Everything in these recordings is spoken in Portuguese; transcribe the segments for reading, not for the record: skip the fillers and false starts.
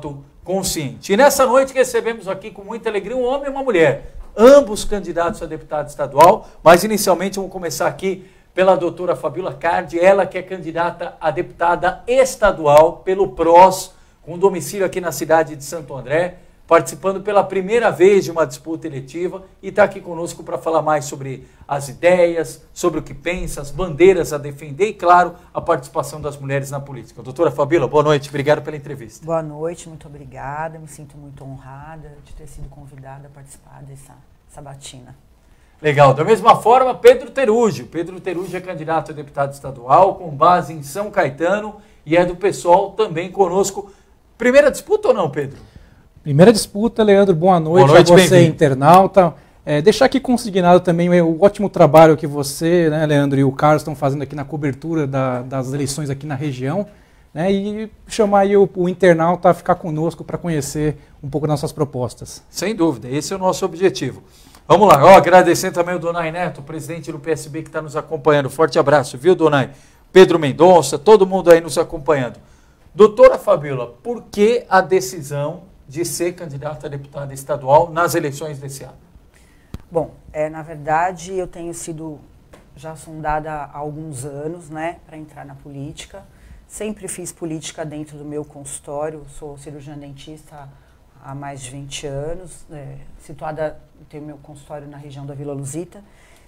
voto consciente. E nessa noite recebemos aqui com muita alegria um homem e uma mulher, ambos candidatos a deputado estadual, mas inicialmente vamos começar aqui pela doutora Fabíola Cardi, ela que é candidata a deputada estadual pelo PROS, com domicílio aqui na cidade de Santo André, participando pela primeira vez de uma disputa eletiva e está aqui conosco para falar mais sobre as ideias, sobre o que pensa, as bandeiras a defender e, claro, a participação das mulheres na política. Doutora Fabíola, boa noite, obrigado pela entrevista. Boa noite, muito obrigada, me sinto muito honrada de ter sido convidada a participar dessa sabatina. Legal, da mesma forma, Pedro Terúgio. Pedro Terúgio é candidato a deputado estadual com base em São Caetano e é do PSOL também conosco. Primeira disputa ou não, Pedro? Primeira disputa, Leandro, boa noite a você, internauta. Deixar aqui consignado também o ótimo trabalho que você, né, Leandro, e o Carlos estão fazendo aqui na cobertura das eleições aqui na região, né, e chamar aí o internauta a ficar conosco para conhecer um pouco das nossas propostas. Sem dúvida, esse é o nosso objetivo. Vamos lá, agradecendo também o Donai Neto, presidente do PSB que está nos acompanhando. Forte abraço, viu, Donai? Pedro Mendonça, todo mundo aí nos acompanhando. Doutora Fabíola, por que a decisão de ser candidata a deputada estadual nas eleições desse ano? Bom, na verdade eu tenho sido já sondada há alguns anos, né, para entrar na política. Sempre fiz política dentro do meu consultório, sou cirurgiã dentista há mais de 20 anos, tenho meu consultório na região da Vila Luzita.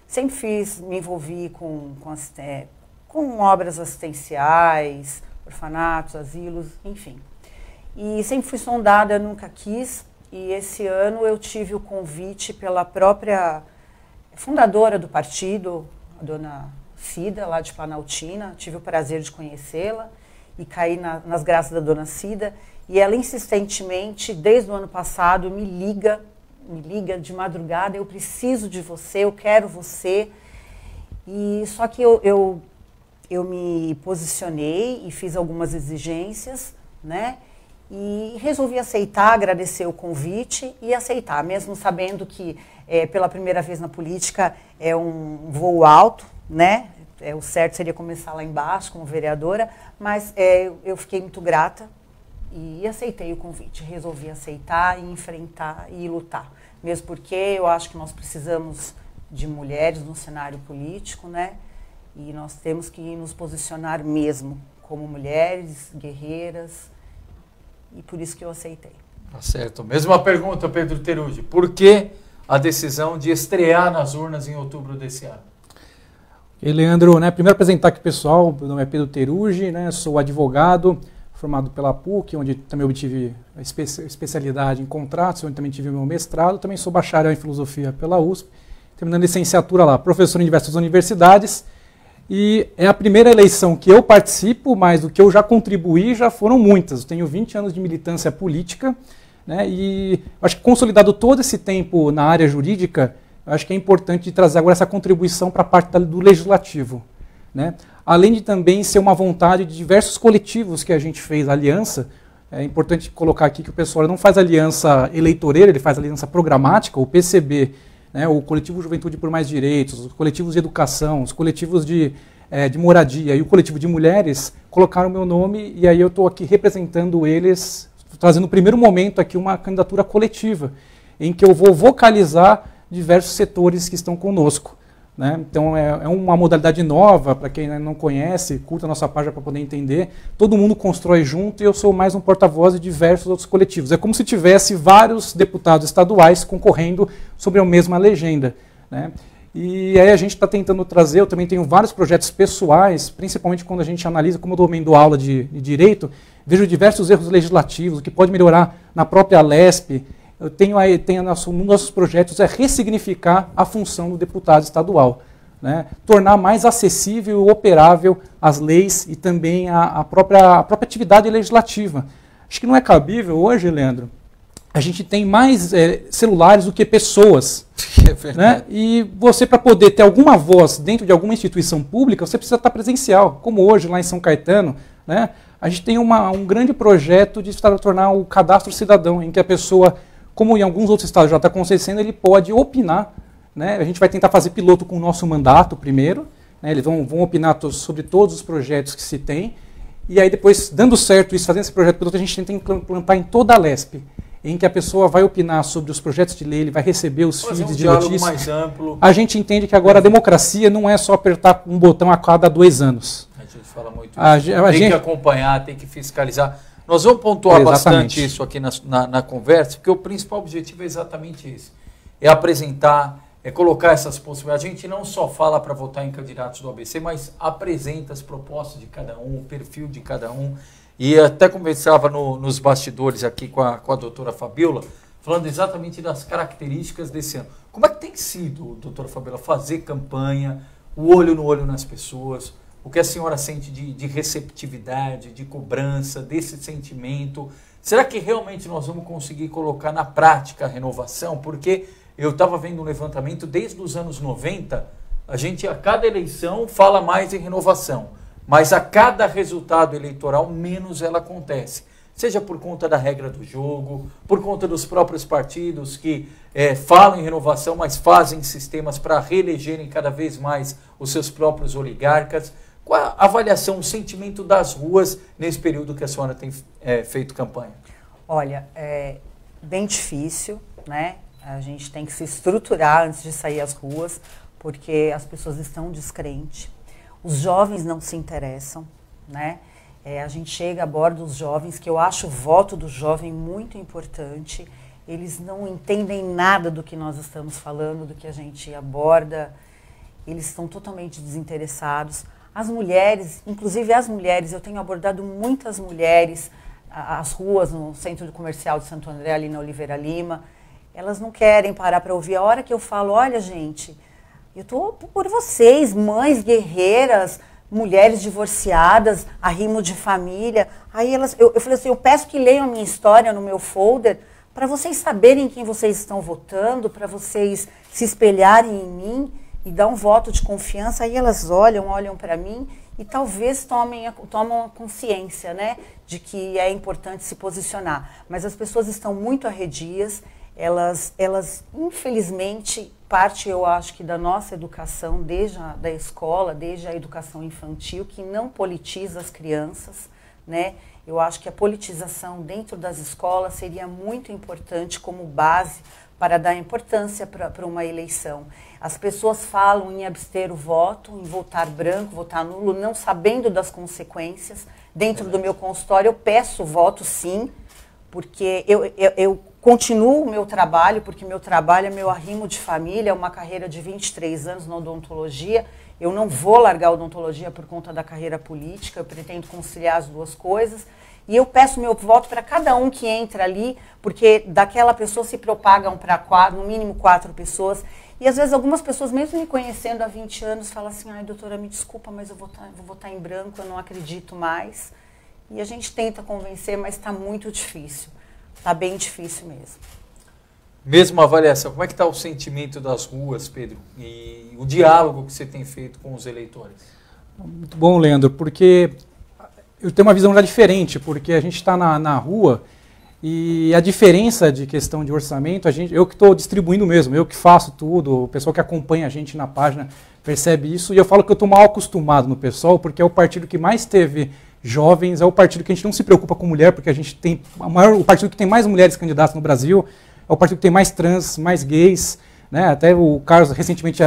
Sempre me envolvi com obras assistenciais, orfanatos, asilos, enfim. E sempre fui sondada, nunca quis, e esse ano eu tive o convite pela própria fundadora do partido, a dona Cida, lá de Planaltina. Tive o prazer de conhecê-la e caí nas graças da dona Cida, e ela insistentemente, desde o ano passado, me liga de madrugada: eu preciso de você, eu quero você. E só que eu me posicionei e fiz algumas exigências, né? E resolvi aceitar, agradecer o convite e aceitar, mesmo sabendo que pela primeira vez na política é um voo alto, né? O certo seria começar lá embaixo como vereadora, mas eu fiquei muito grata e aceitei o convite. Resolvi aceitar e enfrentar e lutar, mesmo porque eu acho que nós precisamos de mulheres no cenário político, né? E nós temos que nos posicionar mesmo como mulheres guerreiras. E por isso que eu aceitei. Tá certo. Mesma pergunta, Pedro Terúgio. Por que a decisão de estrear nas urnas em outubro desse ano? E Leandro, né, primeiro apresentar aqui o pessoal, meu nome é Pedro Terúgio, né, sou advogado, formado pela PUC, onde também obtive a especialidade em contratos, onde também tive meu mestrado, também sou bacharel em filosofia pela USP, terminando licenciatura lá, professor em diversas universidades. E é a primeira eleição que eu participo, mas do que eu já contribuí já foram muitas. Eu tenho 20 anos de militância política, né, e acho que consolidado todo esse tempo na área jurídica, acho que é importante trazer agora essa contribuição para a parte do legislativo, né? Além de também ser uma vontade de diversos coletivos que a gente fez aliança. É importante colocar aqui que o pessoal não faz aliança eleitoreira, ele faz aliança programática, o PCB, né, o coletivo Juventude por Mais Direitos, os coletivos de educação, os coletivos de moradia e o coletivo de mulheres colocaram o meu nome, e aí eu estou aqui representando eles, trazendo no primeiro momento aqui uma candidatura coletiva, em que eu vou vocalizar diversos setores que estão conosco, né? Então é uma modalidade nova, para quem não conhece, curta a nossa página para poder entender. Todo mundo constrói junto e eu sou mais um porta-voz de diversos outros coletivos. É como se tivesse vários deputados estaduais concorrendo sobre a mesma legenda, né? E aí a gente está tentando trazer, eu também tenho vários projetos pessoais, principalmente quando a gente analisa, como eu também dou aula de direito, vejo diversos erros legislativos, o que pode melhorar na própria LESP. Eu tenho um dos nossos projetos é ressignificar a função do deputado estadual, né? Tornar mais acessível e operável as leis e também a própria atividade legislativa. Acho que não é cabível hoje, Leandro, a gente tem mais celulares do que pessoas. É verdade. Né? E você, para poder ter alguma voz dentro de alguma instituição pública, você precisa estar presencial. Como hoje, lá em São Caetano, né, a gente tem um grande projeto de tornar o cadastro cidadão, em que a pessoa, como em alguns outros estados já está acontecendo, ele pode opinar, né? A gente vai tentar fazer piloto com o nosso mandato primeiro, né? Eles vão opinar sobre todos os projetos que se tem, E aí depois, dando certo isso, fazendo esse projeto piloto, a gente tenta implantar em toda a LESP, em que a pessoa vai opinar sobre os projetos de lei, ele vai receber os feeds de notícia. Mais amplo. A gente entende que agora a democracia não é só apertar um botão a cada 2 anos. A gente fala muito isso. Tem que acompanhar, tem que fiscalizar. Nós vamos pontuar bastante isso aqui na conversa, porque o principal objetivo é exatamente esse. É apresentar, é colocar essas possibilidades. A gente não só fala para votar em candidatos do ABC, mas apresenta as propostas de cada um, o perfil de cada um. E até conversava nos bastidores aqui com a doutora Fabíola, falando exatamente das características desse ano. Como é que tem sido, doutora Fabíola, fazer campanha, o olho no olho nas pessoas, o que a senhora sente de receptividade, de cobrança, desse sentimento? Será que realmente nós vamos conseguir colocar na prática a renovação? Porque eu estava vendo um levantamento desde os anos 90, a gente a cada eleição fala mais em renovação. Mas a cada resultado eleitoral, menos ela acontece. Seja por conta da regra do jogo, por conta dos próprios partidos que falam em renovação, mas fazem sistemas para reelegerem cada vez mais os seus próprios oligarcas. Qual a avaliação, o sentimento das ruas nesse período que a senhora tem feito campanha? Olha, é bem difícil, né? A gente tem que se estruturar antes de sair às ruas, porque as pessoas estão descrentes. Os jovens não se interessam, né? A gente chega a bordo dos jovens, que eu acho o voto do jovem muito importante. Eles não entendem nada do que nós estamos falando, do que a gente aborda. Eles estão totalmente desinteressados. As mulheres, inclusive as mulheres, eu tenho abordado muitas mulheres, as ruas no Centro Comercial de Santo André, ali na Oliveira Lima. Elas não querem parar para ouvir. A hora que eu falo, olha gente, eu estou por vocês, mães guerreiras, mulheres divorciadas, arrimo de família. Aí eu falei assim, eu peço que leiam a minha história no meu folder para vocês saberem quem vocês estão votando, para vocês se espelharem em mim e dar um voto de confiança. Aí elas olham para mim e talvez tomam a consciência, né, de que é importante se posicionar. Mas as pessoas estão muito arredias, elas infelizmente, parte, eu acho que da nossa educação, desde da escola, desde a educação infantil, que não politiza as crianças, né? Eu acho que a politização dentro das escolas seria muito importante como base para dar importância para uma eleição. As pessoas falam em abster o voto, em votar branco, votar nulo, não sabendo das consequências. Dentro do meu consultório eu peço voto sim, porque eu continuo o meu trabalho, porque meu trabalho é meu arrimo de família, é uma carreira de 23 anos na odontologia. Eu não vou largar a odontologia por conta da carreira política, eu pretendo conciliar as duas coisas. E eu peço meu voto para cada um que entra ali, porque daquela pessoa se propagam para no mínimo 4 pessoas. E às vezes algumas pessoas, mesmo me conhecendo há 20 anos, falam assim, ai doutora, me desculpa, mas eu vou votar em branco, eu não acredito mais. E a gente tenta convencer, mas está muito difícil. Está bem difícil mesmo. Mesma avaliação, como é que está o sentimento das ruas, Pedro? E o diálogo que você tem feito com os eleitores? Muito bom, Leandro, porque eu tenho uma visão já diferente, porque a gente está na rua e a diferença de questão de orçamento, eu que estou distribuindo mesmo, eu que faço tudo, o pessoal que acompanha a gente na página percebe isso, e eu falo que eu estou mal acostumado no PSOL, porque é o partido que mais teve jovens, é o partido que a gente não se preocupa com mulher, porque a gente tem o partido que tem mais mulheres candidatas no Brasil, é o partido que tem mais trans, mais gays, né? Até o Carlos recentemente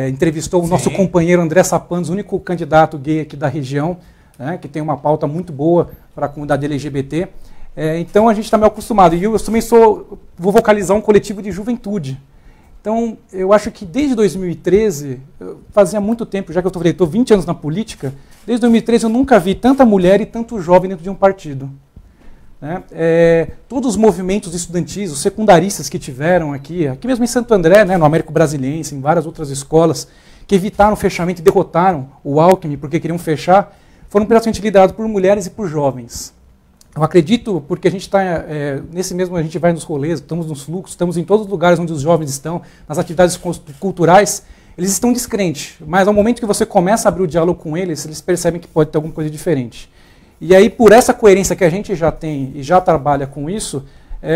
entrevistou o nosso companheiro André Sapanos, o único candidato gay aqui da região, né? Que tem uma pauta muito boa para a comunidade LGBT. Então a gente está meio acostumado. E eu também vou vocalizar um coletivo de juventude. Então eu acho que desde 2013, fazia muito tempo, já que eu estou 20 anos na política, desde 2013 eu nunca vi tanta mulher e tanto jovem dentro de um partido. Né? Todos os movimentos estudantis, os secundaristas que tiveram aqui mesmo em Santo André, né, no Américo Brasiliense, em várias outras escolas, que evitaram o fechamento e derrotaram o Alckmin porque queriam fechar, foram praticamente liderados por mulheres e por jovens. Eu acredito, porque a gente está, nesse mesmo, a gente vai nos rolês, estamos nos fluxos, estamos em todos os lugares onde os jovens estão, nas atividades culturais, eles estão descrentes, mas ao momento que você começa a abrir o diálogo com eles, eles percebem que pode ter alguma coisa diferente. E aí, por essa coerência que a gente já tem e já trabalha com isso,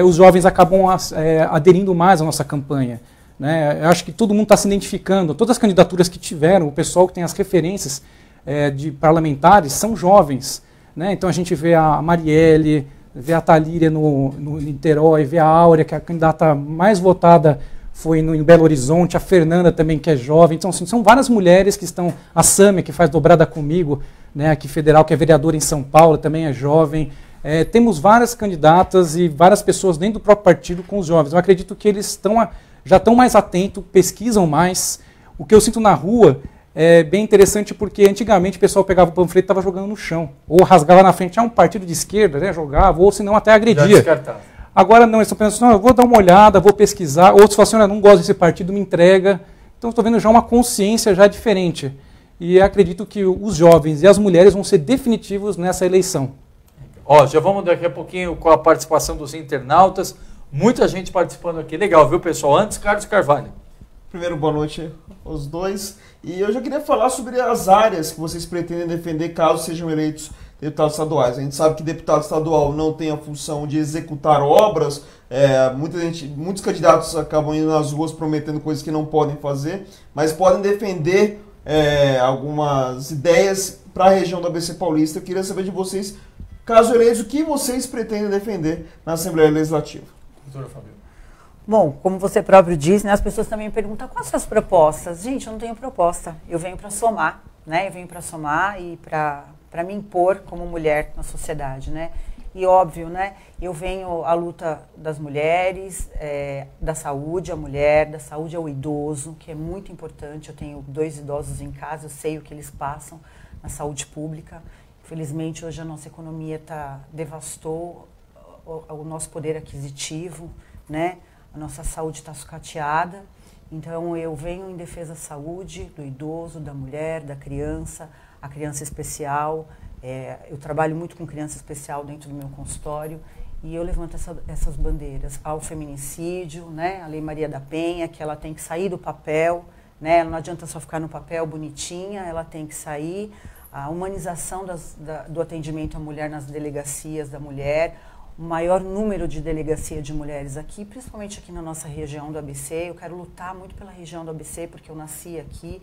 os jovens acabam aderindo mais à nossa campanha. Né? Eu acho que todo mundo está se identificando, todas as candidaturas que tiveram, o pessoal que tem as referências, de parlamentares são jovens, né? Então a gente vê a Marielle, vê a Thalíria no Niterói, vê a Áurea, que é a candidata mais votada foi em Belo Horizonte, a Fernanda também, que é jovem. Então, assim, são várias mulheres que estão, a Sâmia, que faz dobrada comigo, né, aqui federal, que é vereadora em São Paulo, também é jovem. Temos várias candidatas e várias pessoas dentro do próprio partido com os jovens. Eu acredito que eles já estão mais atentos, pesquisam mais. O que eu sinto na rua é bem interessante, porque antigamente o pessoal pegava o panfleto e estava jogando no chão. Ou rasgava na frente, um partido de esquerda, né, jogava, ou senão até agredia. Agora não, eles estão pensando, eu vou dar uma olhada, vou pesquisar. Outros falam assim, eu não gosto desse partido, me entrega. Então estou vendo já uma consciência já diferente. E acredito que os jovens e as mulheres vão ser definitivos nessa eleição. Ó, já vamos daqui a pouquinho com a participação dos internautas. Muita gente participando aqui. Legal, viu, pessoal? Antes, Carlos Carvalho. Primeiro, boa noite aos dois. E eu já queria falar sobre as áreas que vocês pretendem defender caso sejam eleitos deputados estaduais. A gente sabe que deputado estadual não tem a função de executar obras, muitos candidatos acabam indo nas ruas prometendo coisas que não podem fazer, mas podem defender algumas ideias para a região do ABC Paulista. Eu queria saber de vocês, caso eleitos, o que vocês pretendem defender na Assembleia Legislativa. Doutora Fabíola. Bom, como você próprio disse, né, as pessoas também me perguntam quais são as propostas. Gente, eu não tenho proposta, eu venho para somar, né? Eu venho para somar e para me impor como mulher na sociedade, né? E óbvio, né? Eu venho à luta das mulheres, da saúde à mulher, da saúde ao idoso, que é muito importante. Eu tenho 2 idosos em casa, eu sei o que eles passam na saúde pública. Infelizmente, hoje a nossa economia devastou o nosso poder aquisitivo, né? A nossa saúde está sucateada. Então, eu venho em defesa da saúde, do idoso, da mulher, da criança, a criança especial. Eu trabalho muito com criança especial dentro do meu consultório e eu levanto essas bandeiras ao feminicídio, né? A Lei Maria da Penha, que ela tem que sair do papel, né? Não adianta só ficar no papel bonitinha, ela tem que sair. A humanização do atendimento à mulher nas delegacias da mulher, o maior número de delegacia de mulheres aqui, principalmente aqui na nossa região do ABC. Eu quero lutar muito pela região do ABC, porque eu nasci aqui,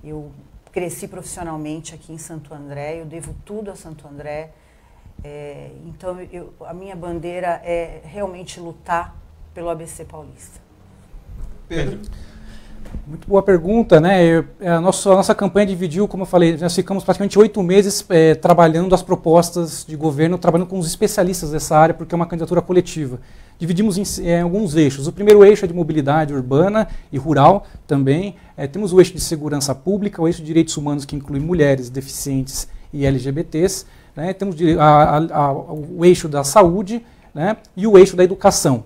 eu cresci profissionalmente aqui em Santo André, eu devo tudo a Santo André. Então, a minha bandeira é realmente lutar pelo ABC Paulista. Pedro? Muito boa pergunta, né? A nossa campanha dividiu, como eu falei, nós ficamos praticamente 8 meses trabalhando as propostas de governo, trabalhando com os especialistas dessa área, porque é uma candidatura coletiva. Dividimos em alguns eixos. O primeiro eixo é de mobilidade urbana e rural também. Temos o eixo de segurança pública, o eixo de direitos humanos, que inclui mulheres, deficientes e LGBTs. Né? Temos o eixo da saúde, né? E o eixo da educação.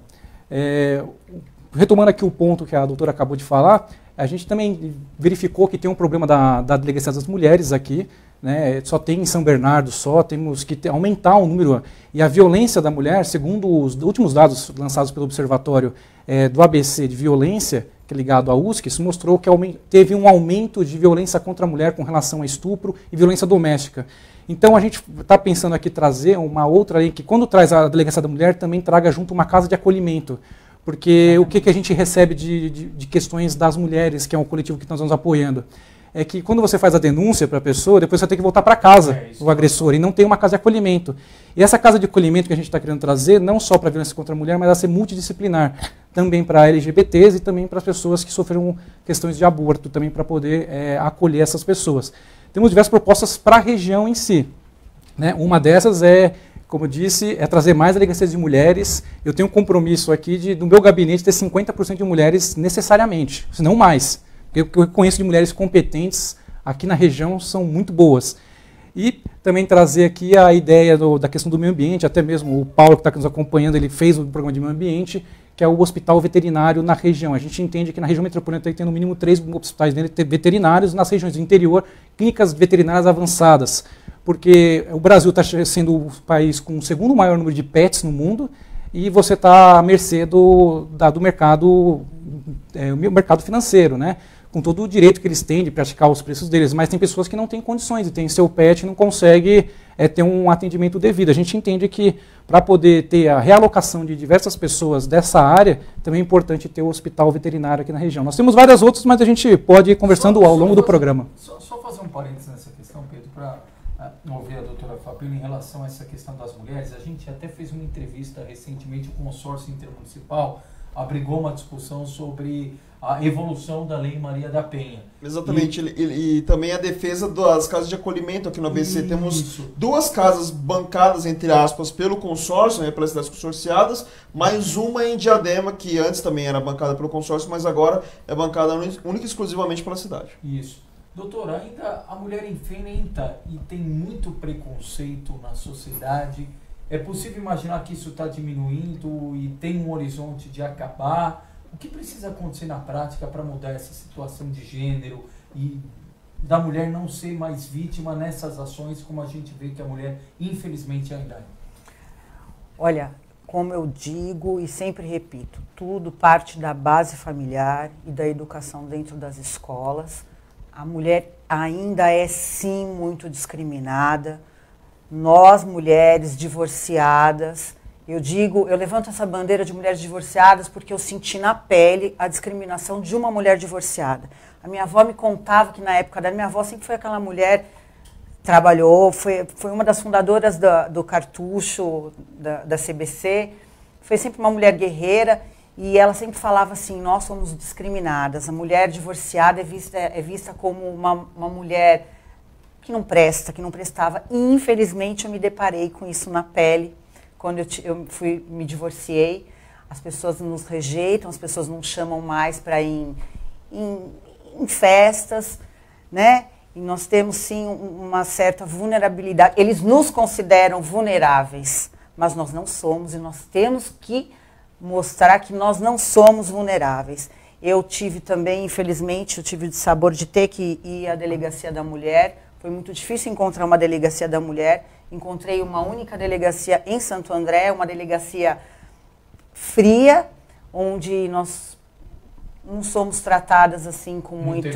Retomando aqui o ponto que a doutora acabou de falar, a gente também verificou que tem um problema da Delegacia das Mulheres aqui, né? Só tem em São Bernardo, temos que aumentar o número. E a violência da mulher, segundo os últimos dados lançados pelo Observatório do ABC de Violência, que é ligado à USC, isso mostrou que teve um aumento de violência contra a mulher com relação a estupro e violência doméstica. Então a gente está pensando aqui trazer uma outra lei que, quando traz a Delegacia da Mulher, também traga junto uma casa de acolhimento. Porque o que a gente recebe de questões das mulheres, que é um coletivo que nós estamos apoiando, é que quando você faz a denúncia para a pessoa, depois você tem que voltar para casa, o agressor, e não tem uma casa de acolhimento. E essa casa de acolhimento que a gente está querendo trazer, não só para a violência contra a mulher, mas ela ser multidisciplinar, também para LGBTs e também para as pessoas que sofreram questões de aborto, também para poder acolher essas pessoas. Temos diversas propostas para a região em si, né? Uma dessas como eu disse, trazer mais delegacias de mulheres. Eu tenho um compromisso aqui do meu gabinete ter 50% de mulheres necessariamente, se não mais. Porque eu conheço de mulheres competentes aqui na região, são muito boas. E também trazer aqui a ideia da questão do meio ambiente, até mesmo o Paulo que está nos acompanhando, ele fez o programa de meio ambiente, que é o hospital veterinário na região. A gente entende que na região metropolitana tem no mínimo 3 hospitais veterinários, nas regiões do interior, clínicas veterinárias avançadas. Porque o Brasil está sendo o país com o segundo maior número de pets no mundo e você está à mercê do mercado, mercado financeiro, né? Com todo o direito que eles têm de praticar os preços deles, mas tem pessoas que não têm condições e tem seu pet e não consegue ter um atendimento devido. A gente entende que para poder ter a realocação de diversas pessoas dessa área, também é importante ter o hospital veterinário aqui na região. Nós temos várias outras, mas a gente pode ir conversando ao longo do programa. Só fazer um parênteses nessa questão. questão, Pedro, para ouvir a doutora Fabíola em relação a essa questão das mulheres. A gente até fez uma entrevista recentemente, o consórcio intermunicipal abrigou uma discussão sobre a evolução da Lei Maria da Penha. Exatamente, e também a defesa das casas de acolhimento aqui no ABC. Temos 2 casas bancadas, entre aspas, pelo consórcio, né, pelas cidades consorciadas, mais uma em Diadema, que antes também era bancada pelo consórcio, mas agora é bancada única e exclusivamente pela cidade. Isso. Doutora, ainda a mulher enfrenta e tem muito preconceito na sociedade. É possível imaginar que isso está diminuindo e tem um horizonte de acabar? O que precisa acontecer na prática para mudar essa situação de gênero e da mulher não ser mais vítima nessas ações, como a gente vê que a mulher, infelizmente, ainda é? Olha, como eu digo e sempre repito, tudo parte da base familiar e da educação dentro das escolas. A mulher ainda é, sim, muito discriminada. Nós, mulheres divorciadas, eu levanto essa bandeira de mulheres divorciadas porque eu senti na pele a discriminação de uma mulher divorciada. A minha avó me contava que na época da minha avó sempre foi aquela mulher, trabalhou, foi uma das fundadoras do Cartucho, da CBC, foi sempre uma mulher guerreira e ela sempre falava assim, nós somos discriminadas, a mulher divorciada é vista como uma mulher que não presta, que não prestava. E, infelizmente, eu me deparei com isso na pele. Quando eu me divorciei, as pessoas nos rejeitam, as pessoas não chamam mais para ir em festas, né? E nós temos, sim, uma certa vulnerabilidade. Eles nos consideram vulneráveis, mas nós não somos, e nós temos que mostrar que nós não somos vulneráveis. Eu tive também, infelizmente, o dissabor de ter que ir à Delegacia da Mulher. Foi muito difícil encontrar uma delegacia da mulher. Encontrei uma única delegacia em Santo André, uma delegacia fria, onde nós não somos tratadas assim com muito...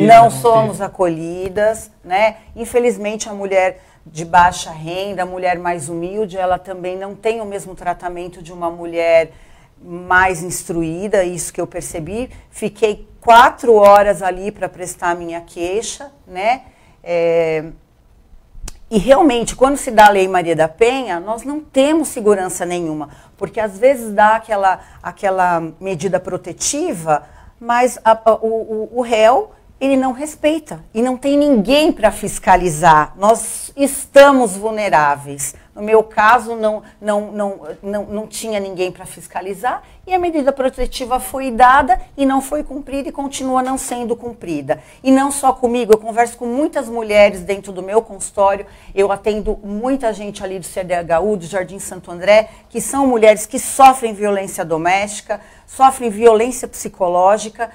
Não somos acolhidas, né? Infelizmente, a mulher de baixa renda, a mulher mais humilde, ela também não tem o mesmo tratamento de uma mulher mais instruída, isso que eu percebi. Fiquei 4 horas ali para prestar a minha queixa, né? E realmente, quando se dá a Lei Maria da Penha, nós não temos segurança nenhuma, porque às vezes dá aquela medida protetiva, mas o réu, ele não respeita e não tem ninguém para fiscalizar. Nós estamos vulneráveis. No meu caso, não tinha ninguém para fiscalizar e a medida protetiva foi dada e não foi cumprida e continua não sendo cumprida. E não só comigo, eu converso com muitas mulheres dentro do meu consultório, eu atendo muita gente ali do CDHU, do Jardim Santo André, que são mulheres que sofrem violência doméstica, sofrem violência psicológica,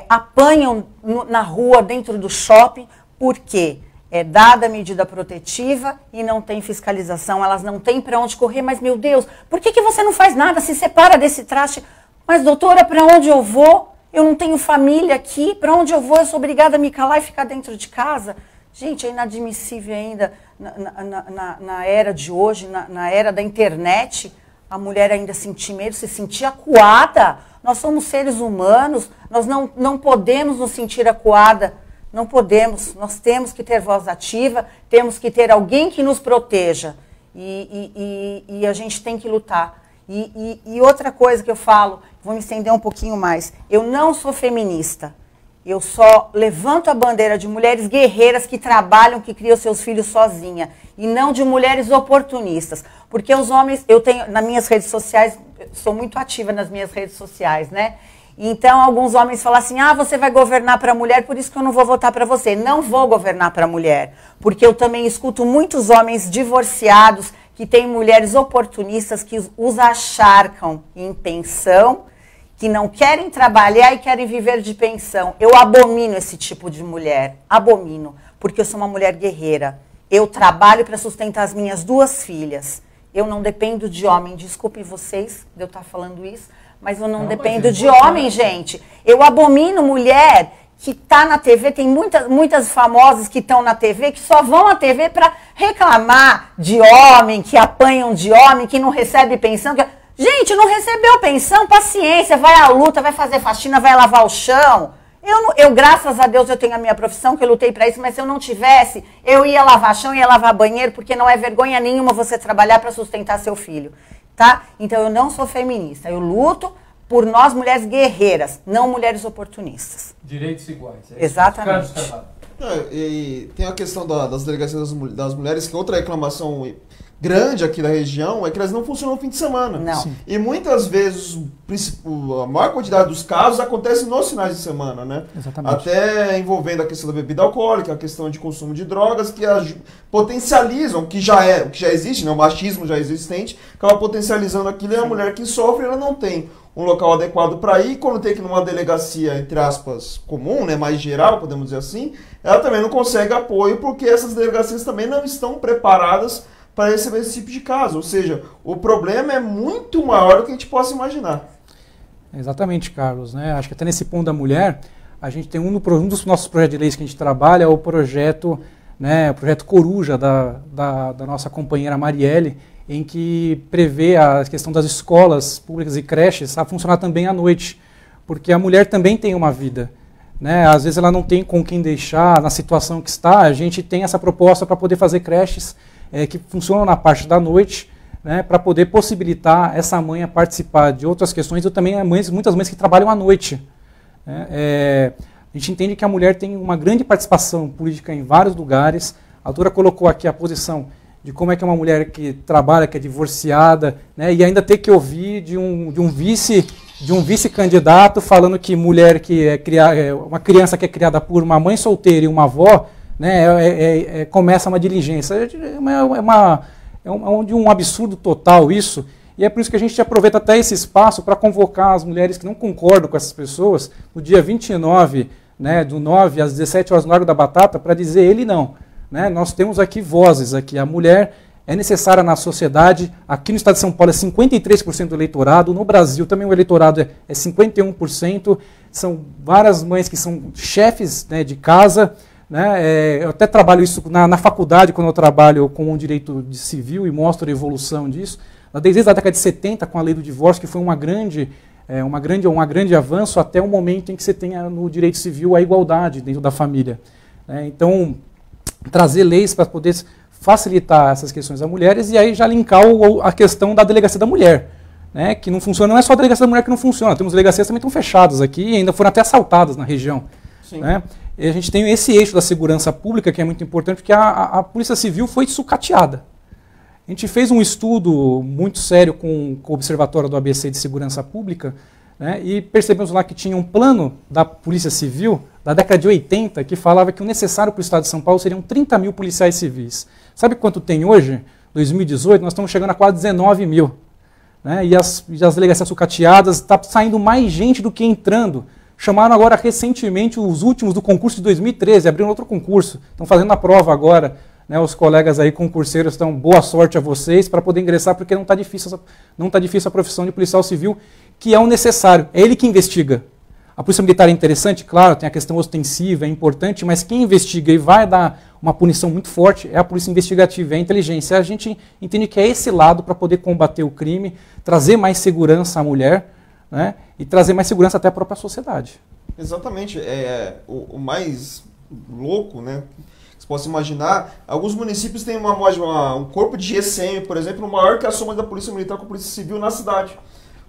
apanham na rua, dentro do shopping, porque é dada a medida protetiva e não tem fiscalização, elas não têm para onde correr, mas, meu Deus, por que você não faz nada, se separa desse traste? Mas, doutora, para onde eu vou? Eu não tenho família aqui, para onde eu vou? Eu sou obrigada a me calar e ficar dentro de casa? Gente, é inadmissível ainda, na era de hoje, na era da internet, a mulher ainda sentir medo, se sentir acuada. Nós somos seres humanos, nós não podemos nos sentir acuada. Não podemos, nós temos que ter voz ativa, temos que ter alguém que nos proteja e a gente tem que lutar. E outra coisa que eu falo, vou me estender um pouquinho mais, eu não sou feminista, eu só levanto a bandeira de mulheres guerreiras que trabalham, que criam seus filhos sozinha, e não de mulheres oportunistas, porque os homens, eu tenho, nas minhas redes sociais, sou muito ativa nas minhas redes sociais, né? Então, alguns homens falam assim, você vai governar para a mulher, por isso que eu não vou votar para você. Não vou governar para a mulher, porque eu também escuto muitos homens divorciados que têm mulheres oportunistas que os acharcam em pensão, que não querem trabalhar e querem viver de pensão. Eu abomino esse tipo de mulher, abomino, porque eu sou uma mulher guerreira. Eu trabalho para sustentar as minhas 2 filhas. Eu não dependo de homem, desculpem vocês de eu estar falando isso, mas eu não dependo de homem, gente. Eu abomino mulher que está na TV, tem muitas famosas que estão na TV, que só vão à TV para reclamar de homem, que apanham de homem, que não recebe pensão. Gente, não recebeu pensão, paciência, vai à luta, vai fazer faxina, vai lavar o chão. Eu, graças a Deus, eu tenho a minha profissão, que eu lutei para isso, mas se eu não tivesse, eu ia lavar chão, ia lavar banheiro, porque não é vergonha nenhuma você trabalhar para sustentar seu filho, tá? Então, eu não sou feminista, eu luto por nós mulheres guerreiras, não mulheres oportunistas. Direitos iguais. Exatamente. E tem a questão das delegacias das mulheres, que outra reclamação grande aqui da região é que elas não funcionam no fim de semana. Não. Sim. E muitas vezes a maior quantidade dos casos acontece nos finais de semana, né? Exatamente. Até envolvendo a questão da bebida alcoólica, a questão de consumo de drogas, que potencializam, que já existe, né? O machismo já existente, acaba potencializando aquilo, e a mulher que sofre, ela não tem um local adequado para ir, quando tem que ir numa delegacia, entre aspas, comum, né, mais geral, podemos dizer assim, ela também não consegue apoio, porque essas delegacias também não estão preparadas para receber esse tipo de caso. Ou seja, o problema é muito maior do que a gente possa imaginar. Exatamente, Carlos, né? Acho que até nesse ponto da mulher, a gente tem um dos nossos projetos de leis que a gente trabalha, é o projeto, né, o projeto Coruja da nossa companheira Marielle, em que prevê a questão das escolas públicas e creches a funcionar também à noite, porque a mulher também tem uma vida, né? Às vezes ela não tem com quem deixar, na situação que está, a gente tem essa proposta para poder fazer creches que funcionam na parte da noite, né, para poder possibilitar essa mãe a participar de outras questões, e também muitas mães que trabalham à noite. Né? A gente entende que a mulher tem uma grande participação política em vários lugares. A autora colocou aqui a posição de como é que é uma mulher que trabalha, que é divorciada, né, e ainda ter que ouvir de um vice-candidato falando que mulher que uma criança que é criada por uma mãe solteira e uma avó, né, começa uma diligência. É um absurdo total isso, e é por isso que a gente aproveita até esse espaço para convocar as mulheres que não concordam com essas pessoas, no dia 29, né, do 9 às 17 horas no Largo da Batata, para dizer ele não. Né? Nós temos aqui vozes, a mulher é necessária na sociedade. Aqui no estado de São Paulo é 53% do eleitorado, no Brasil também o eleitorado é 51%, são várias mães que são chefes, né, de casa. Né? Eu até trabalho isso na faculdade, quando eu trabalho com o direito civil e mostro a evolução disso. Desde a década de 70, com a lei do divórcio, que foi um grande avanço, até o momento em que você tenha no direito civil a igualdade dentro da família. Então, trazer leis para poder facilitar essas questões das mulheres, e aí já linkar a questão da delegacia da mulher, né? Que não funciona, não é só a delegacia da mulher que não funciona, temos delegacias que também estão fechadas aqui e ainda foram até assaltadas na região. Sim. Né? E a gente tem esse eixo da segurança pública, que é muito importante, porque a Polícia Civil foi sucateada. A gente fez um estudo muito sério com o Observatório do ABC de Segurança Pública, né, e percebemos lá que tinha um plano da Polícia Civil da década de 80 que falava que o necessário para o Estado de São Paulo seriam 30 mil policiais civis. Sabe quanto tem hoje? 2018, nós estamos chegando a quase 19 mil. Né, e as delegacias sucateadas, está saindo mais gente do que entrando. Chamaram agora recentemente os últimos do concurso de 2013, abriram outro concurso, estão fazendo a prova agora. Né, os colegas aí concurseiros estão, boa sorte a vocês para poder ingressar, porque não está difícil a profissão de policial civil, que é o necessário, é ele que investiga. A polícia militar é interessante, claro, tem a questão ostensiva, é importante, mas quem investiga e vai dar uma punição muito forte é a polícia investigativa, é a inteligência. A gente entende que é esse lado para poder combater o crime, trazer mais segurança à mulher, né, e trazer mais segurança até à própria sociedade. Exatamente. O mais louco, né, que você possa imaginar, alguns municípios têm um corpo de GCM, por exemplo, maior que a soma da polícia militar com a polícia civil na cidade.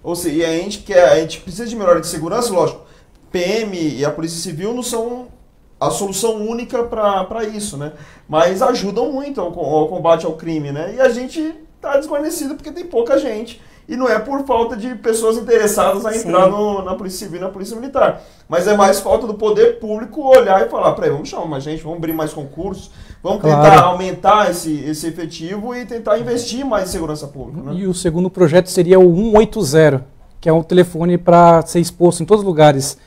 Ou seja, e a gente precisa de melhoria de segurança, lógico. PM e a polícia civil não são a solução única para isso, né? Mas ajudam muito ao combate ao crime, né? E a gente está desguarnecido porque tem pouca gente. E não é por falta de pessoas interessadas a entrar na Polícia Civil e na Polícia Militar. Mas é mais falta do poder público olhar e falar, peraí, vamos chamar mais gente, vamos abrir mais concursos, vamos tentar aumentar esse efetivo e tentar investir mais em segurança pública. Né? E o segundo projeto seria o 180, que é um telefone para ser exposto em todos os lugares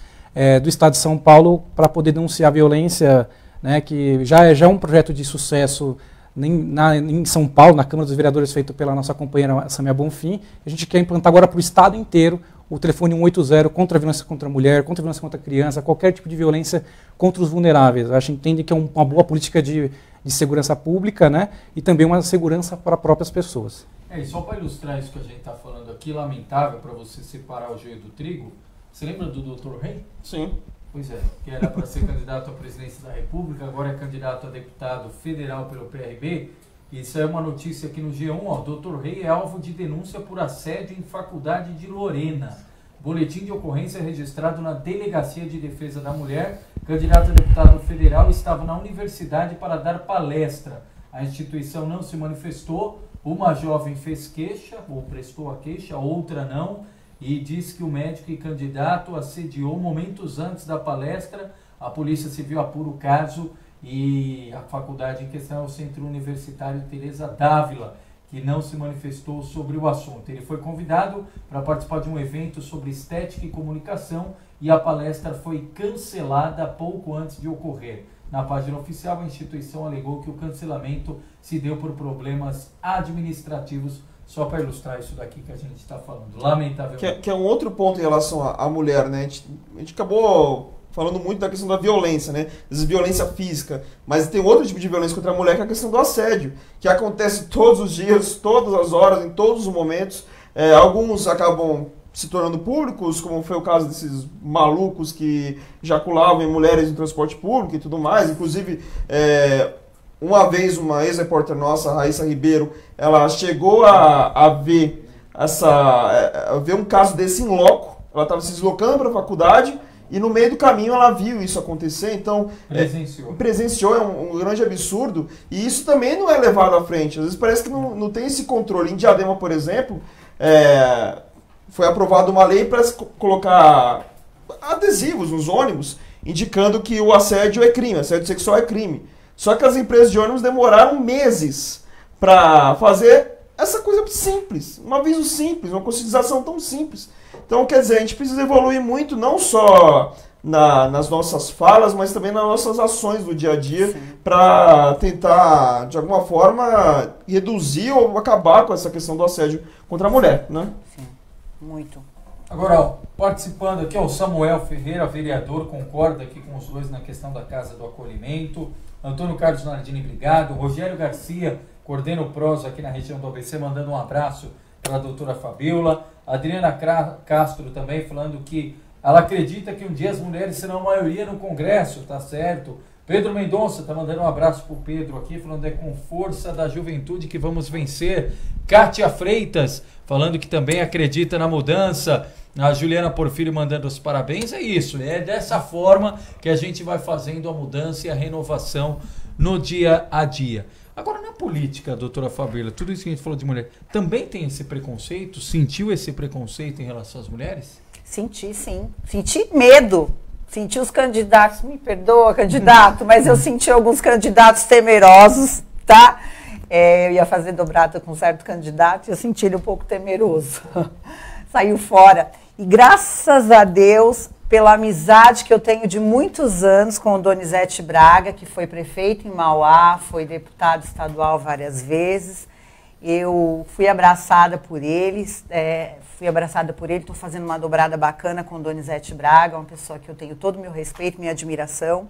do estado de São Paulo para poder denunciar a violência, né, que já é um projeto de sucesso em São Paulo, na Câmara dos Vereadores, feito pela nossa companheira Samia Bonfim. A gente quer implantar agora para o estado inteiro o telefone 180 contra a violência contra a mulher, contra a violência contra a criança, qualquer tipo de violência contra os vulneráveis. A gente entende que é uma boa política de segurança pública, né, e também uma segurança para as próprias pessoas. E só para ilustrar isso que a gente está falando aqui, lamentável para você separar o joio do trigo, você lembra do Dr. Rei? Sim. Pois é, que era para ser candidato à presidência da República, agora é candidato a deputado federal pelo PRB. Isso é uma notícia aqui no G1, ó. Dr. Rei é alvo de denúncia por assédio em faculdade de Lorena. Boletim de ocorrência registrado na Delegacia de Defesa da Mulher. Candidato a deputado federal estava na universidade para dar palestra. A instituição não se manifestou. Uma jovem fez queixa, ou prestou a queixa, outra não, e diz que o médico e candidato assediou momentos antes da palestra. A Polícia Civil apura o caso e a faculdade em questão é o Centro Universitário Teresa Dávila, que não se manifestou sobre o assunto. Ele foi convidado para participar de um evento sobre estética e comunicação e a palestra foi cancelada pouco antes de ocorrer. Na página oficial, a instituição alegou que o cancelamento se deu por problemas administrativos, só para ilustrar isso daqui que a gente está falando, lamentavelmente. Que é um outro ponto em relação à mulher, né? A gente acabou falando muito da questão da violência, né? Violência física, mas tem outro tipo de violência contra a mulher, que é a questão do assédio, que acontece todos os dias, todas as horas, em todos os momentos. Alguns acabam se tornando públicos, como foi o caso desses malucos que jaculavam em mulheres no transporte público e tudo mais. Inclusive, uma vez uma ex-repórter nossa, Raíssa Ribeiro, ela chegou a ver um caso desse em loco. Ela estava se deslocando para a faculdade e no meio do caminho ela viu isso acontecer, então presenciou, é um grande absurdo, e isso também não é levado à frente. Às vezes parece que não tem esse controle. Em Diadema, por exemplo, foi aprovada uma lei para colocar adesivos nos ônibus indicando que o assédio é crime, assédio sexual é crime. Só que as empresas de ônibus demoraram meses para fazer essa coisa simples, um aviso simples, uma conscientização tão simples. Então, quer dizer, a gente precisa evoluir muito, não só nas nossas falas, mas também nas nossas ações do dia a dia, para tentar, de alguma forma, reduzir ou acabar com essa questão do assédio contra a mulher, né? Sim, muito. Agora, ó, participando aqui, ó, o Samuel Ferreira, vereador, concorda aqui com os dois na questão da Casa do Acolhimento. Antônio Carlos Nardini, obrigado. Rogério Garcia, coordena o PROS aqui na região do ABC, mandando um abraço para a doutora Fabíola. Adriana Castro também falando que ela acredita que um dia as mulheres serão a maioria no Congresso, tá certo? Pedro Mendonça está mandando um abraço para o Pedro aqui, falando com força da juventude que vamos vencer. Kátia Freitas falando que também acredita na mudança. A Juliana Porfírio mandando os parabéns. É isso, é dessa forma que a gente vai fazendo a mudança e a renovação no dia a dia. Agora, na política, doutora Fabíola, tudo isso que a gente falou de mulher, também tem esse preconceito? Sentiu esse preconceito em relação às mulheres? Senti, sim. Senti medo. Senti os candidatos, me perdoa, candidato, mas eu senti alguns candidatos temerosos, tá? Eu ia fazer dobrada com um certo candidato e eu senti ele um pouco temeroso. Saiu fora. E graças a Deus, pela amizade que eu tenho de muitos anos com o Donizete Braga, que foi prefeito em Mauá, foi deputado estadual várias vezes, eu fui abraçada por eles, estou fazendo uma dobrada bacana com o Donizete Braga, uma pessoa que eu tenho todo o meu respeito, minha admiração,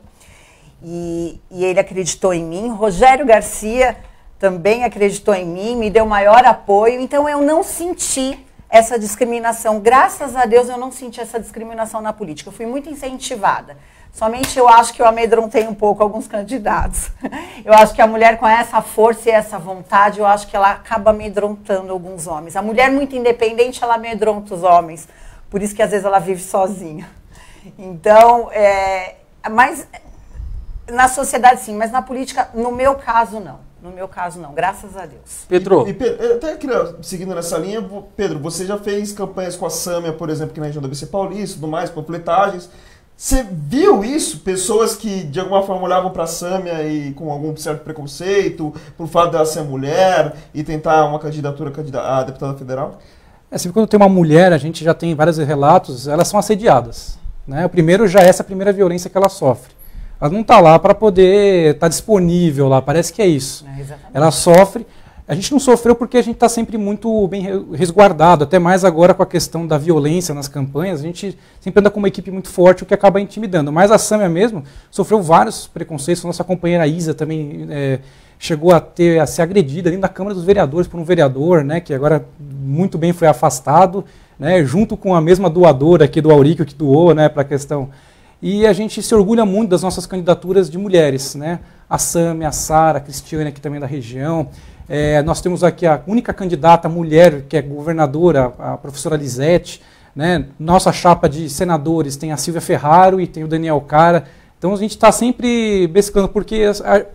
e ele acreditou em mim. Rogério Garcia também acreditou em mim, me deu maior apoio, então eu não senti essa discriminação. Graças a Deus eu não senti essa discriminação na política, eu fui muito incentivada. Somente eu acho que eu amedrontei um pouco alguns candidatos. Eu acho que a mulher com essa força e essa vontade, eu acho que ela acaba amedrontando alguns homens. A mulher muito independente, ela amedronta os homens. Por isso que às vezes ela vive sozinha. Então, mas na sociedade sim, mas na política, no meu caso não. No meu caso não, graças a Deus. Pedro. Eu até queria, seguindo nessa linha, Pedro, você já fez campanhas com a Sâmia, por exemplo, aqui na região do ABC Paulista, tudo mais, panfletagens. Você viu isso? Pessoas que de alguma forma olhavam para a Sâmia e com algum certo preconceito, por fato dela ser mulher e tentar uma candidatura a deputada federal? Sempre quando tem uma mulher, a gente já tem vários relatos, elas são assediadas. Né? O primeiro já é essa primeira violência que ela sofre. Ela não está lá para poder estar disponível lá, parece que é isso. Ela sofre. A gente não sofreu porque a gente está sempre muito bem resguardado, até mais agora com a questão da violência nas campanhas, a gente sempre anda com uma equipe muito forte, o que acaba intimidando. Mas a Sâmia mesmo sofreu vários preconceitos, a nossa companheira Isa também chegou a ser agredida ali na Câmara dos Vereadores por um vereador, né, que agora muito bem foi afastado, né, junto com a mesma doadora aqui do Aurico que doou, né, para a questão. E a gente se orgulha muito das nossas candidaturas de mulheres, né? A Sâmia, a Sara, a Cristiane, aqui também da região. Nós temos aqui a única candidata mulher, que é governadora, a professora Lisete, né? Nossa chapa de senadores tem a Silvia Ferraro e tem o Daniel Cara. Então a gente está sempre pescando, porque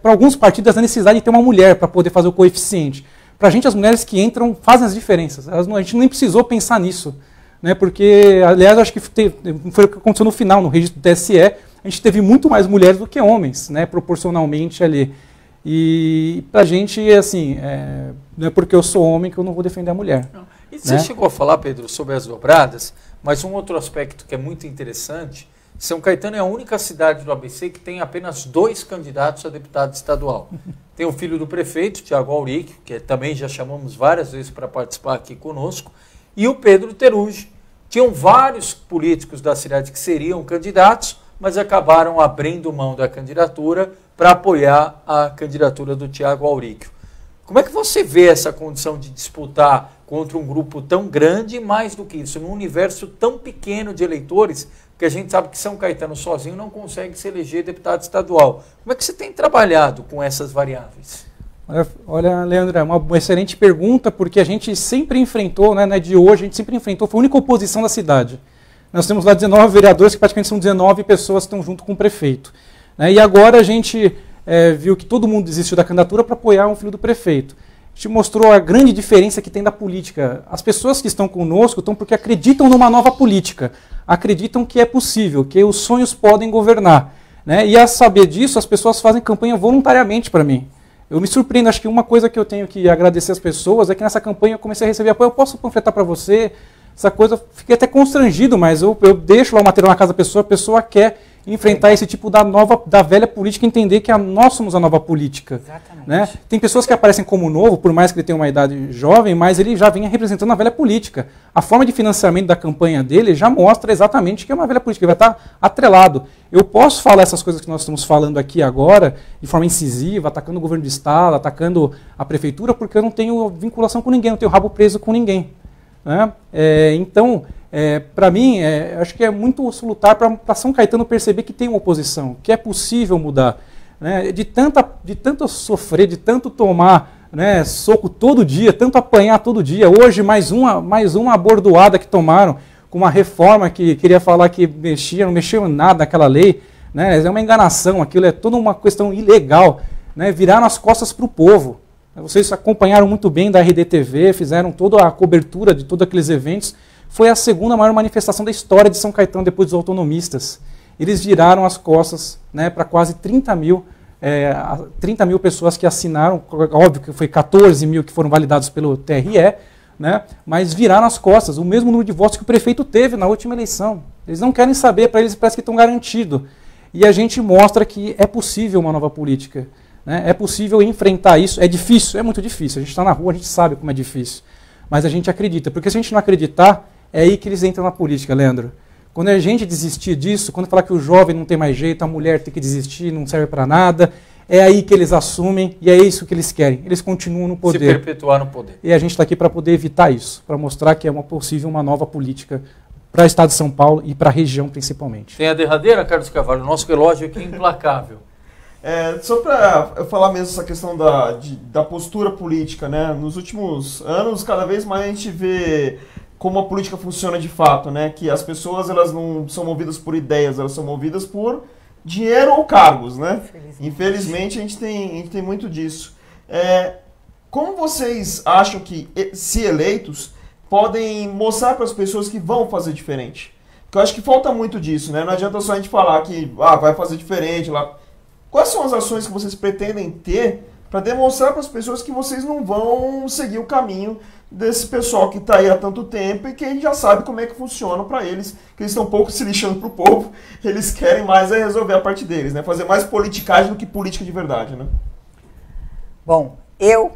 para alguns partidos a necessidade de ter uma mulher para poder fazer o coeficiente. Para a gente, as mulheres que entram fazem as diferenças. A gente nem precisou pensar nisso. Né, porque, aliás, acho que foi o que aconteceu no final, no registro do TSE, a gente teve muito mais mulheres do que homens, né, proporcionalmente ali. E pra gente, assim, não é porque eu sou homem que eu não vou defender a mulher. Não. E você chegou a falar, Pedro, sobre as dobradas, mas um outro aspecto que é muito interessante, São Caetano é a única cidade do ABC que tem apenas 2 candidatos a deputado estadual. Tem o filho do prefeito, Tiago Auric, que também já chamamos várias vezes para participar aqui conosco, e o Pedro Teruggi. Tinham vários políticos da cidade que seriam candidatos, mas acabaram abrindo mão da candidatura para apoiar a candidatura do Tiago Auric. Como é que você vê essa condição de disputar contra um grupo tão grande e, mais do que isso, num universo tão pequeno de eleitores, porque a gente sabe que São Caetano sozinho não consegue se eleger deputado estadual. Como é que você tem trabalhado com essas variáveis? Olha, Leandro, é uma excelente pergunta, porque a gente sempre enfrentou, né, de hoje, a gente sempre enfrentou, foi a única oposição da cidade. Nós temos lá 19 vereadores, que praticamente são 19 pessoas que estão junto com o prefeito. Né, e agora a gente viu que todo mundo desistiu da candidatura para apoiar um filho do prefeito. A gente mostrou a grande diferença que tem da política. As pessoas que estão conosco estão porque acreditam numa nova política, acreditam que é possível, que os sonhos podem governar. Né, e a saber disso, as pessoas fazem campanha voluntariamente para mim. Eu me surpreendo, acho que uma coisa que eu tenho que agradecer às pessoas é que nessa campanha eu comecei a receber apoio, eu posso panfletar para você, essa coisa, fiquei até constrangido, mas eu deixo lá o material na casa da pessoa, a pessoa quer enfrentar esse tipo da velha política, entender que nós somos a nova política. Exatamente. Né? Tem pessoas que aparecem como novo, por mais que ele tenha uma idade jovem, mas ele já vem representando a velha política. A forma de financiamento da campanha dele já mostra exatamente que é uma velha política, ele vai estar atrelado. Eu posso falar essas coisas que nós estamos falando aqui agora, de forma incisiva, atacando o governo do estado, atacando a prefeitura, porque eu não tenho vinculação com ninguém, não tenho rabo preso com ninguém. Né? Então, para mim, acho que é muito lutar para São Caetano perceber que tem uma oposição, que é possível mudar. Né? De tanto sofrer, de tanto tomar, né, soco todo dia, tanto apanhar todo dia. Hoje, mais uma abordoada que tomaram com uma reforma que queria falar que não mexeu em nada naquela lei. Né? É uma enganação, aquilo é toda uma questão ilegal. Né? Viraram as costas para o povo. Vocês acompanharam muito bem da RDTV, fizeram toda a cobertura de todos aqueles eventos. Foi a segunda maior manifestação da história de São Caetano depois dos autonomistas. Eles viraram as costas, né, para quase 30 mil pessoas que assinaram, óbvio que foi 14 mil que foram validados pelo TRE, né, mas viraram as costas, o mesmo número de votos que o prefeito teve na última eleição. Eles não querem saber, para eles parece que estão garantidos. E a gente mostra que é possível uma nova política. Né? É possível enfrentar isso. É difícil? É muito difícil. A gente está na rua, a gente sabe como é difícil. Mas a gente acredita. Porque se a gente não acreditar, é aí que eles entram na política, Leandro. Quando a gente desistir disso, quando falar que o jovem não tem mais jeito, a mulher tem que desistir, não serve para nada, é aí que eles assumem e é isso que eles querem. Eles continuam no poder. Se perpetuar no poder. E a gente está aqui para poder evitar isso, para mostrar que é possível uma nova política para o estado de São Paulo e para a região principalmente. Tem a derradeira, Carlos Carvalho? Nosso relógio aqui é implacável. Só para falar mesmo essa questão da postura política, né? Nos últimos anos, cada vez mais a gente vê como a política funciona de fato, né? Que as pessoas elas não são movidas por ideias, elas são movidas por dinheiro ou cargos, né? Infelizmente a gente tem muito disso. Como vocês acham que, se eleitos, podem mostrar para as pessoas que vão fazer diferente? Porque eu acho que falta muito disso, né? Não adianta só a gente falar que vai fazer diferente lá. Quais são as ações que vocês pretendem ter para demonstrar para as pessoas que vocês não vão seguir o caminho desse pessoal que está aí há tanto tempo e que a gente já sabe como é que funciona para eles, que eles estão um pouco se lixando para o povo, eles querem mais resolver a parte deles, né? Fazer mais politicagem do que política de verdade, né? Bom, eu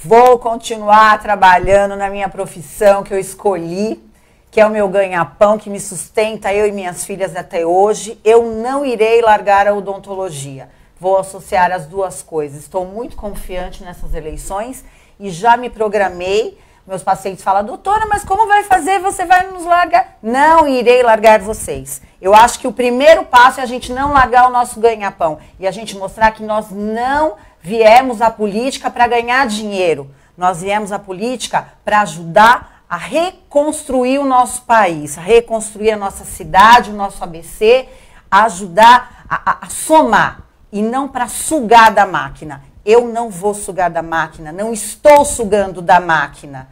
vou continuar trabalhando na minha profissão que eu escolhi, que é o meu ganha-pão, que me sustenta eu e minhas filhas até hoje. Eu não irei largar a odontologia. Vou associar as duas coisas. Estou muito confiante nessas eleições e já me programei Meus pacientes falam, doutora, mas como vai fazer? Você vai nos largar? Não irei largar vocês. Eu acho que o primeiro passo é a gente não largar o nosso ganha-pão e a gente mostrar que nós não viemos à política para ganhar dinheiro. Nós viemos à política para ajudar a reconstruir o nosso país, a reconstruir a nossa cidade, o nosso ABC, a ajudar a somar e não para sugar da máquina. Eu não vou sugar da máquina, não estou sugando da máquina.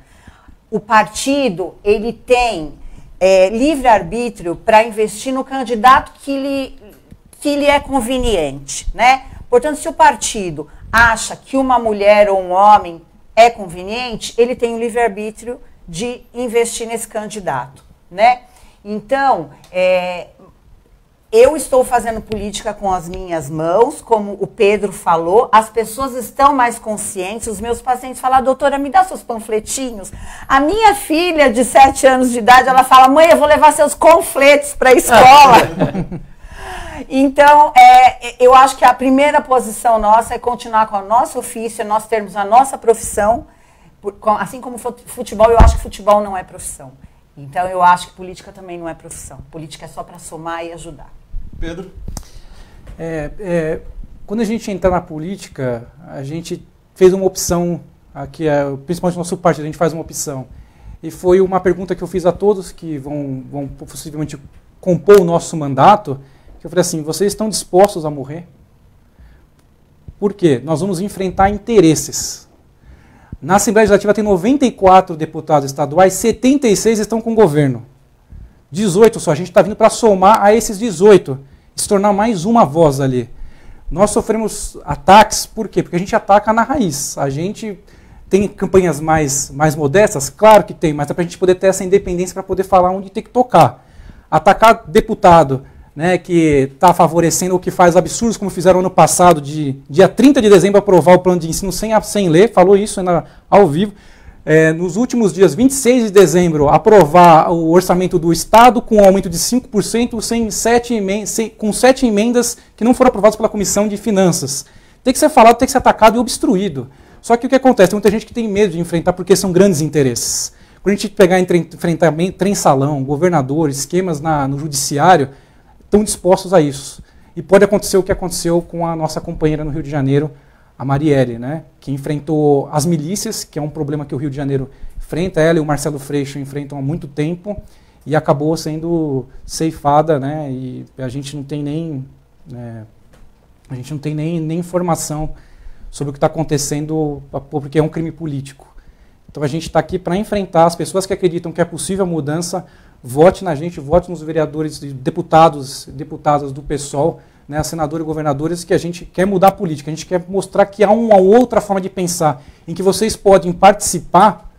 O partido, ele tem livre-arbítrio para investir no candidato que lhe é conveniente, né? Portanto, se o partido acha que uma mulher ou um homem é conveniente, ele tem o livre-arbítrio de investir nesse candidato, né? Então, eu estou fazendo política com as minhas mãos, como o Pedro falou, as pessoas estão mais conscientes, os meus pacientes falam, doutora, me dá seus panfletinhos. A minha filha de 7 anos de idade, ela fala, mãe, eu vou levar seus confletes para a escola. Então, eu acho que a primeira posição nossa é continuar com o nosso ofício, é nós termos a nossa profissão, assim como futebol, eu acho que futebol não é profissão. Então, eu acho que política também não é profissão. Política é só para somar e ajudar. Pedro? Quando a gente entra na política, a gente fez uma opção, aqui, principalmente no nosso partido, a gente faz uma opção. E foi uma pergunta que eu fiz a todos que vão possivelmente compor o nosso mandato, que eu falei assim, vocês estão dispostos a morrer? Por quê? Nós vamos enfrentar interesses. Na Assembleia Legislativa tem 94 deputados estaduais, 76 estão com o governo. 18 só, a gente está vindo para somar a esses 18, se tornar mais uma voz ali. Nós sofremos ataques, por quê? Porque a gente ataca na raiz. A gente tem campanhas mais modestas? Claro que tem, mas é para a gente poder ter essa independência para poder falar onde tem que tocar. Atacar deputado, né, que está favorecendo o que faz absurdos, como fizeram ano passado, de dia 30 de dezembro aprovar o plano de ensino sem ler, falou isso ao vivo. Nos últimos dias, 26 de dezembro, aprovar o orçamento do Estado com um aumento de 5% com 7 emendas que não foram aprovadas pela Comissão de Finanças. Tem que ser falado, tem que ser atacado e obstruído. Só que o que acontece? Tem muita gente que tem medo de enfrentar porque são grandes interesses. Quando a gente pegar enfrentar trem-salão, governador, esquemas no judiciário, estão dispostos a isso. E pode acontecer o que aconteceu com a nossa companheira no Rio de Janeiro, a Marielle, né, que enfrentou as milícias, que é um problema que o Rio de Janeiro enfrenta, ela e o Marcelo Freixo enfrentam há muito tempo, e acabou sendo ceifada, né, e a gente não tem nem informação sobre o que está acontecendo, porque é um crime político. Então a gente está aqui para enfrentar as pessoas que acreditam que é possível a mudança. Vote na gente, vote nos vereadores, deputadas do PSOL, né, senadores e governadores, que a gente quer mudar a política, a gente quer mostrar que há uma outra forma de pensar, em que vocês podem participar,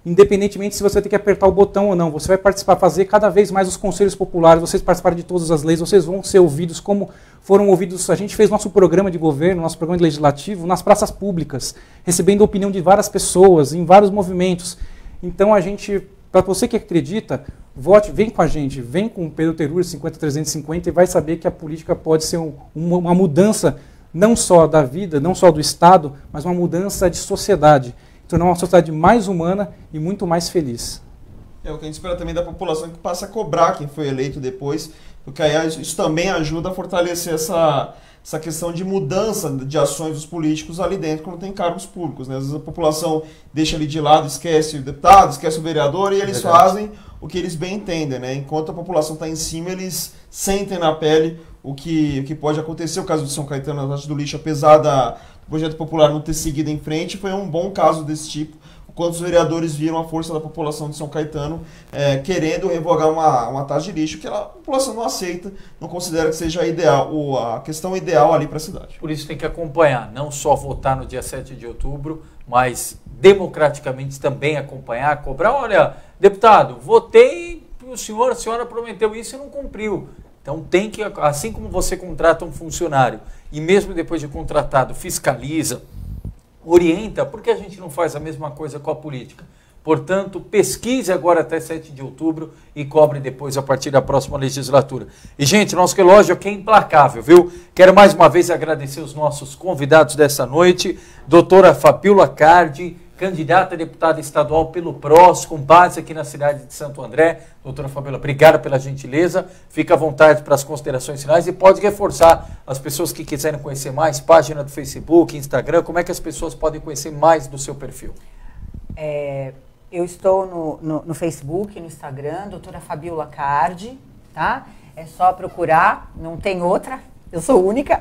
independentemente se você tem que apertar o botão ou não. Você vai participar, fazer cada vez mais os conselhos populares, vocês participarem de todas as leis, vocês vão ser ouvidos como foram ouvidos. A gente fez nosso programa de governo, nosso programa legislativo nas praças públicas, recebendo a opinião de várias pessoas, em vários movimentos. Então a gente, para você que acredita, vote, vem com a gente, vem com o Pedro Terúrgia 50350 e vai saber que a política pode ser uma mudança não só da vida, não só do Estado, mas uma mudança de sociedade, tornar uma sociedade mais humana e muito mais feliz. É o que a gente espera também da população, que passa a cobrar quem foi eleito depois, porque aí isso também ajuda a fortalecer essa questão de mudança de ações dos políticos ali dentro, quando tem cargos públicos, né? Às vezes a população deixa ali de lado, esquece o deputado, esquece o vereador, e eles fazem o que eles bem entendem, né? Enquanto a população está em cima, eles sentem na pele o que pode acontecer. O caso de São Caetano, na taxa do lixo, apesar do projeto popular não ter seguido em frente, foi um bom caso desse tipo, quando os vereadores viram a força da população de São Caetano querendo revogar uma taxa de lixo que a população não aceita, não considera que seja a questão ideal ali para a cidade. Por isso tem que acompanhar, não só votar no dia 7 de outubro, mas democraticamente também acompanhar, cobrar. Olha, deputado, votei, a senhora prometeu isso e não cumpriu. Então tem que, assim como você contrata um funcionário e mesmo depois de contratado fiscaliza, orienta, por que a gente não faz a mesma coisa com a política? Portanto, pesquise agora até 7 de outubro e cobre depois a partir da próxima legislatura. E, gente, nosso relógio aqui é implacável, viu? Quero mais uma vez agradecer os nossos convidados dessa noite, doutora Fabíola Cardi, candidata a deputada estadual pelo PROS, com base aqui na cidade de Santo André. Doutora Fabíola, obrigado pela gentileza. Fica à vontade para as considerações finais e pode reforçar as pessoas que quiserem conhecer mais, página do Facebook, Instagram, como é que as pessoas podem conhecer mais do seu perfil? Eu estou no Facebook, no Instagram, doutora Fabíola Cardi, tá? É só procurar, não tem outra, eu sou única.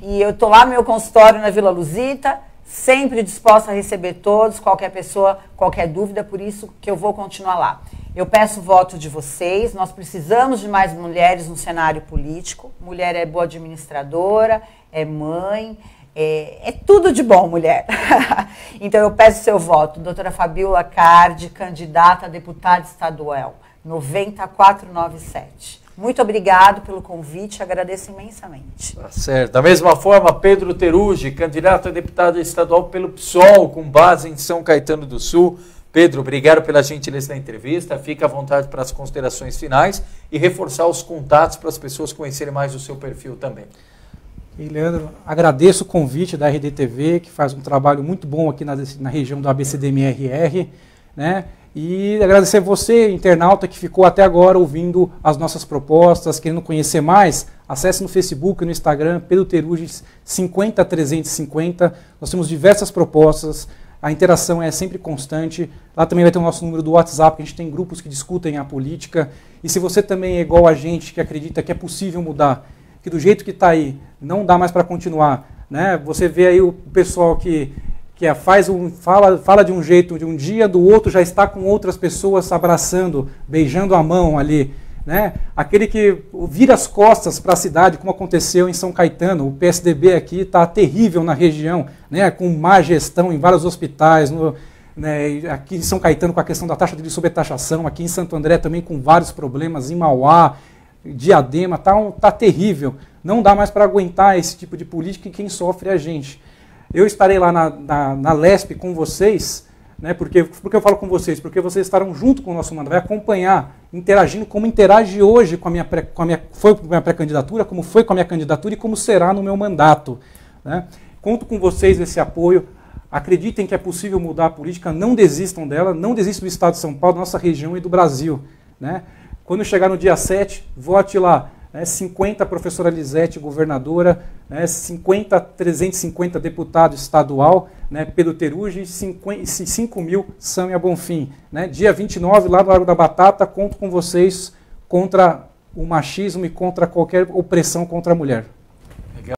E eu estou lá no meu consultório na Vila Luzita, sempre disposta a receber todos, qualquer pessoa, qualquer dúvida, por isso que eu vou continuar lá. Eu peço o voto de vocês, nós precisamos de mais mulheres no cenário político. Mulher é boa administradora, é mãe, é tudo de bom, mulher. Então eu peço seu voto, doutora Fabíola Cardi, candidata a deputada estadual, 90497. Muito obrigado pelo convite, agradeço imensamente. Tá certo. Da mesma forma, Pedro Teruggi, candidato a deputado estadual pelo PSOL, com base em São Caetano do Sul. Pedro, obrigado pela gentileza da entrevista. Fica à vontade para as considerações finais e reforçar os contatos para as pessoas conhecerem mais o seu perfil também. E, Leandro, agradeço o convite da RDTV, que faz um trabalho muito bom aqui na região do ABCDMRR, né? E agradecer você, internauta, que ficou até agora ouvindo as nossas propostas, querendo conhecer mais, acesse no Facebook, no Instagram, Pedro Teruggi 50350. Nós temos diversas propostas, a interação é sempre constante. Lá também vai ter o nosso número do WhatsApp, que a gente tem grupos que discutem a política. E se você também é igual a gente, que acredita que é possível mudar, que do jeito que está aí, não dá mais para continuar, né? Você vê aí o pessoal que fala de um jeito de um dia, do outro já está com outras pessoas abraçando, beijando a mão ali, né? Aquele que vira as costas para a cidade, como aconteceu em São Caetano. O PSDB aqui está terrível na região, né? Com má gestão em vários hospitais, né? Aqui em São Caetano com a questão da taxa de sobretaxação, aqui em Santo André também com vários problemas, em Mauá, Diadema, tá terrível. Não dá mais para aguentar esse tipo de política e quem sofre é a gente. Eu estarei lá na LESP com vocês, né? Por que eu falo com vocês? Porque vocês estarão junto com o nosso mandato, vai acompanhar, interagindo como interage hoje foi com a minha pré-candidatura, como foi com a minha candidatura e como será no meu mandato, né? Conto com vocês nesse apoio, acreditem que é possível mudar a política, não desistam dela, não desistam do Estado de São Paulo, da nossa região e do Brasil, né? Quando chegar no dia 7, vote lá. 50 professora Lisete, governadora, 350 deputado estadual, Pedro Teruggi, 5.000 Sâmia Bonfim. Dia 29, lá no Largo da Batata, conto com vocês contra o machismo e contra qualquer opressão contra a mulher.